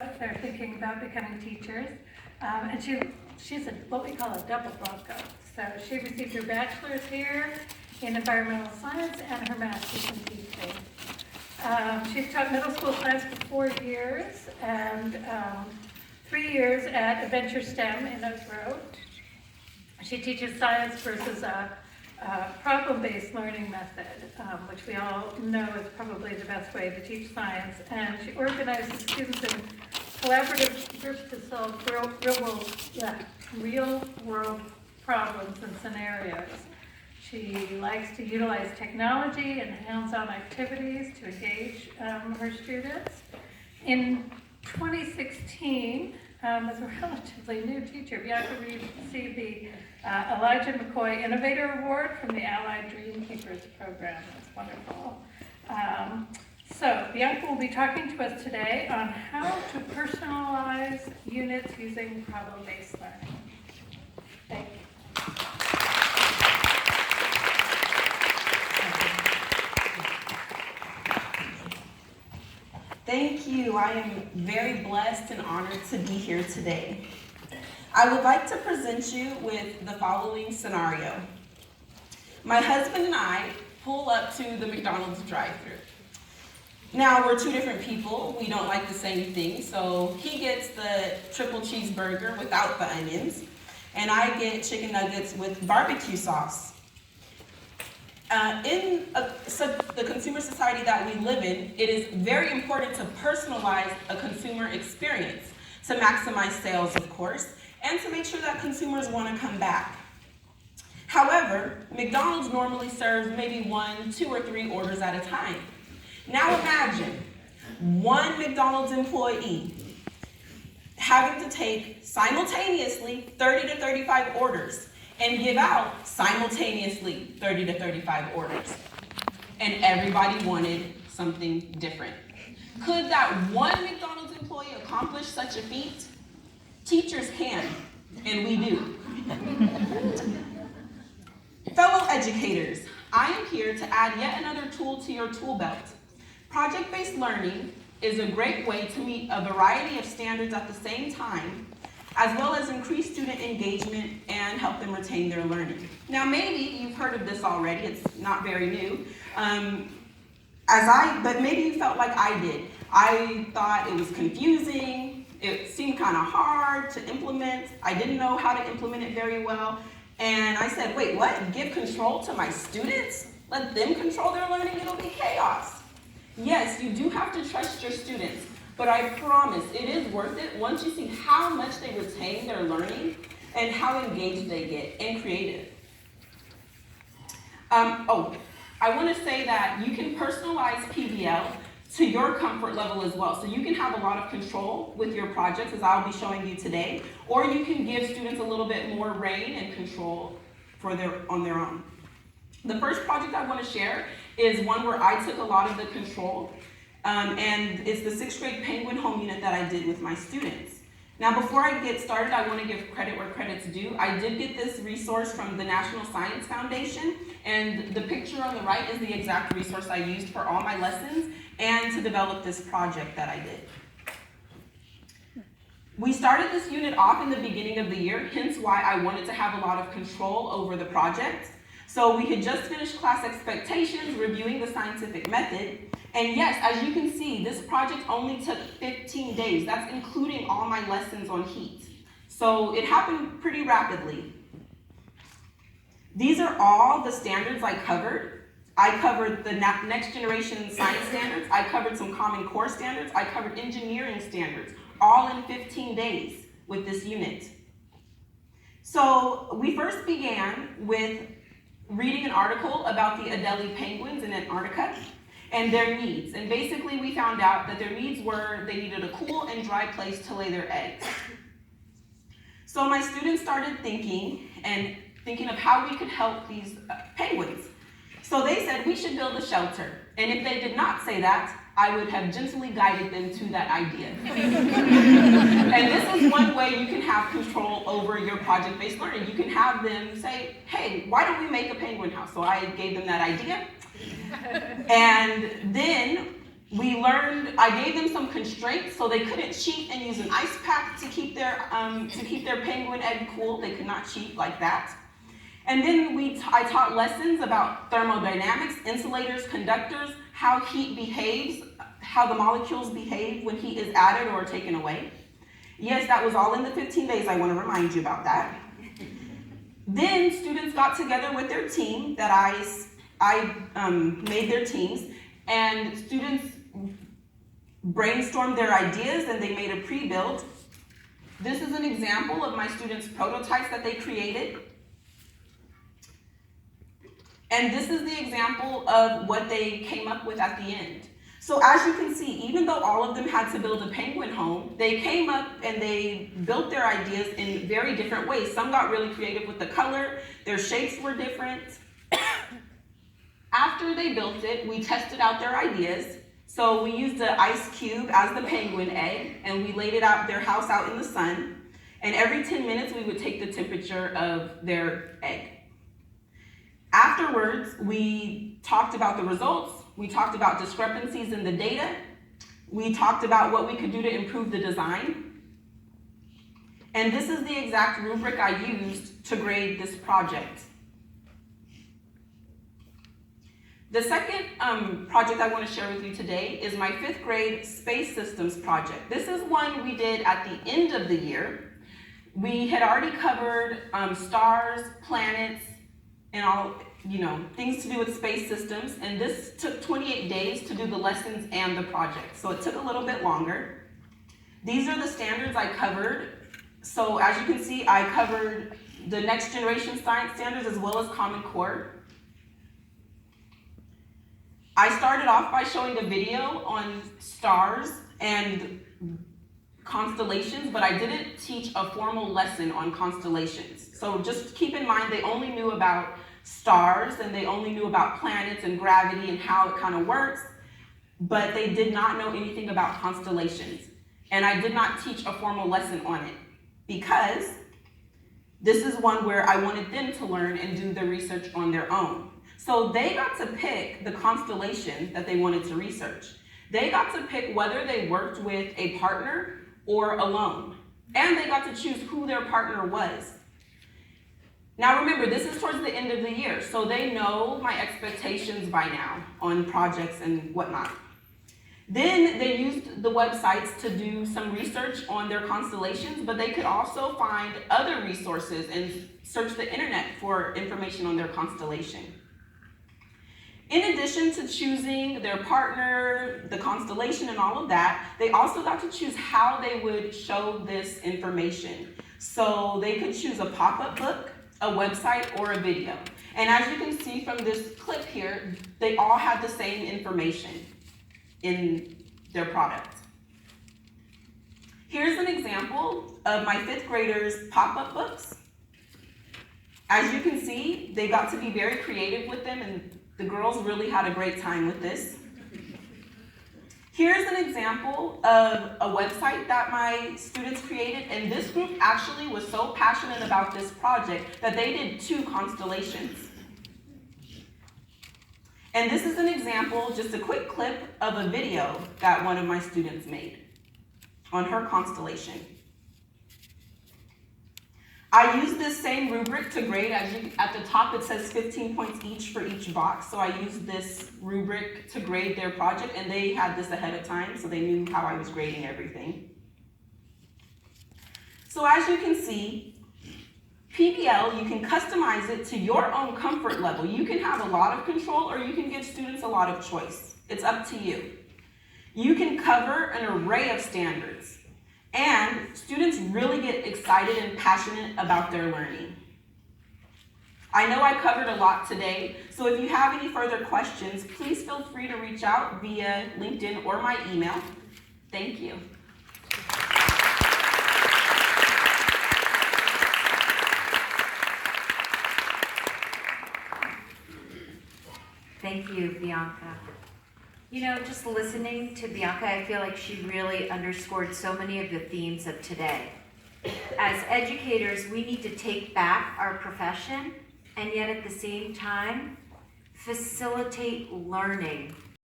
They're thinking about becoming teachers, and she's what we call a double Bronco. So she received her bachelor's here in environmental science and her master's in teaching. She's taught middle school science for 4 years and 3 years at Adventure STEM in Oak Grove. She teaches science versus a problem-based learning method, which we all know is probably the best way to teach science. And she organizes students in collaborative groups to solve real-world problems and scenarios. She likes to utilize technology and hands-on activities to engage her students. In 2016, as a relatively new teacher, Bianca received the Elijah McCoy Innovator Award from the Allied Dreamkeepers program. That's wonderful. So Bianca will be talking to us today on how to personalize units using problem-based learning. Thank you. Thank you. I am very blessed and honored to be here today. I would like to present you with the following scenario. My husband and I pull up to the McDonald's drive-thru. Now, we're two different people. We don't like the same thing, so he gets the triple cheeseburger without the onions, and I get chicken nuggets with barbecue sauce. In the consumer society that we live in, it is very important to personalize a consumer experience to maximize sales, of course, and to make sure that consumers want to come back. However, McDonald's normally serves maybe 1, 2, or 3 orders at a time. Now imagine one McDonald's employee having to take simultaneously 30 to 35 orders and give out simultaneously 30 to 35 orders. And everybody wanted something different. Could that one McDonald's employee accomplish such a feat? Teachers can, and we do. Fellow educators, I am here to add yet another tool to your tool belt. Project-based learning is a great way to meet a variety of standards at the same time, as well as increase student engagement and help them retain their learning. Now, maybe you've heard of this already. It's not very new. But maybe you felt like I did. I thought it was confusing. It seemed kind of hard to implement. I didn't know how to implement it very well. And I said, wait, what? Give control to my students? Let them control their learning? It'll be chaos. Yes, you do have to trust your students, but I promise it is worth it once you see how much they retain their learning and how engaged they get and creative. I want to say that you can personalize PBL to your comfort level as well. So you can have a lot of control with your projects, as I'll be showing you today, or you can give students a little bit more reign and control on their own. The first project I want to share is one where I took a lot of the control, and it's the 6th grade Penguin home unit that I did with my students. Now, before I get started, I want to give credit where credit's due. I did get this resource from the National Science Foundation, and the picture on the right is the exact resource I used for all my lessons and to develop this project that I did. We started this unit off in the beginning of the year, hence why I wanted to have a lot of control over the project. So we had just finished class expectations, reviewing the scientific method. And yes, as you can see, this project only took 15 days. That's including all my lessons on heat. So it happened pretty rapidly. These are all the standards I covered. I covered the next generation science standards. I covered some Common Core standards. I covered engineering standards, all in 15 days with this unit. So we first began with reading an article about the Adelie penguins in Antarctica and their needs. And basically we found out that their needs were they needed a cool and dry place to lay their eggs. So my students started thinking of how we could help these penguins. So they said we should build a shelter. And if they did not say that, I would have gently guided them to that idea. And this is one way you can have control over your project-based learning. You can have them say, hey, why don't we make a penguin house? So I gave them that idea. And then I gave them some constraints, so they couldn't cheat and use an ice pack to keep their penguin egg cool. They could not cheat like that. And then I taught lessons about thermodynamics, insulators, conductors, how heat behaves, how the molecules behave when heat is added or taken away. Yes, that was all in the 15 days. I want to remind you about that. Then students got together with their team that I made their teams, and students brainstormed their ideas and they made a pre-build. This is an example of my students' prototypes that they created. And this is the example of what they came up with at the end. So as you can see, even though all of them had to build a penguin home, they came up and they built their ideas in very different ways. Some got really creative with the color, their shapes were different. After they built it, we tested out their ideas. So we used the ice cube as the penguin egg, and we laid their house out in the sun. And every 10 minutes, we would take the temperature of their egg. Afterwards, we talked about the results. We talked about discrepancies in the data. We talked about what we could do to improve the design. And this is the exact rubric I used to grade this project. The second project I want to share with you today is my 5th grade space systems project. This is one we did at the end of the year. We had already covered stars, planets, and all, things to do with space systems. And this took 28 days to do the lessons and the project. So it took a little bit longer. These are the standards I covered. So as you can see, I covered the next generation science standards as well as Common Core. I started off by showing a video on stars and constellations, but I didn't teach a formal lesson on constellations. So just keep in mind, they only knew about stars and they only knew about planets and gravity and how it kind of works, but they did not know anything about constellations. And I did not teach a formal lesson on it because this is one where I wanted them to learn and do the research on their own. So they got to pick the constellation that they wanted to research. They got to pick whether they worked with a partner or alone. And they got to choose who their partner was. Now remember, this is towards the end of the year, so they know my expectations by now on projects and whatnot. Then they used the websites to do some research on their constellations, but they could also find other resources and search the internet for information on their constellation. In addition to choosing their partner, the constellation, and all of that, they also got to choose how they would show this information. So they could choose a pop-up book, a website, or a video. And as you can see from this clip here, they all had the same information in their product. Here's an example of my 5th graders' pop-up books. As you can see, they got to be very creative with them, and the girls really had a great time with this. Here's an example of a website that my students created, and this group actually was so passionate about this project that they did 2 constellations. And this is an example, just a quick clip of a video that one of my students made on her constellation. I used this same rubric to grade. At the top it says 15 points each for each box, so I used this rubric to grade their project, and they had this ahead of time, so they knew how I was grading everything. So as you can see, PBL, you can customize it to your own comfort level. You can have a lot of control, or you can give students a lot of choice. It's up to you. You can cover an array of standards. And students really get excited and passionate about their learning. I know I covered a lot today, so if you have any further questions, please feel free to reach out via LinkedIn or my email. Thank you. Thank you, Bianca. Just listening to Bianca, I feel like she really underscored so many of the themes of today. As educators, we need to take back our profession and yet at the same time facilitate learning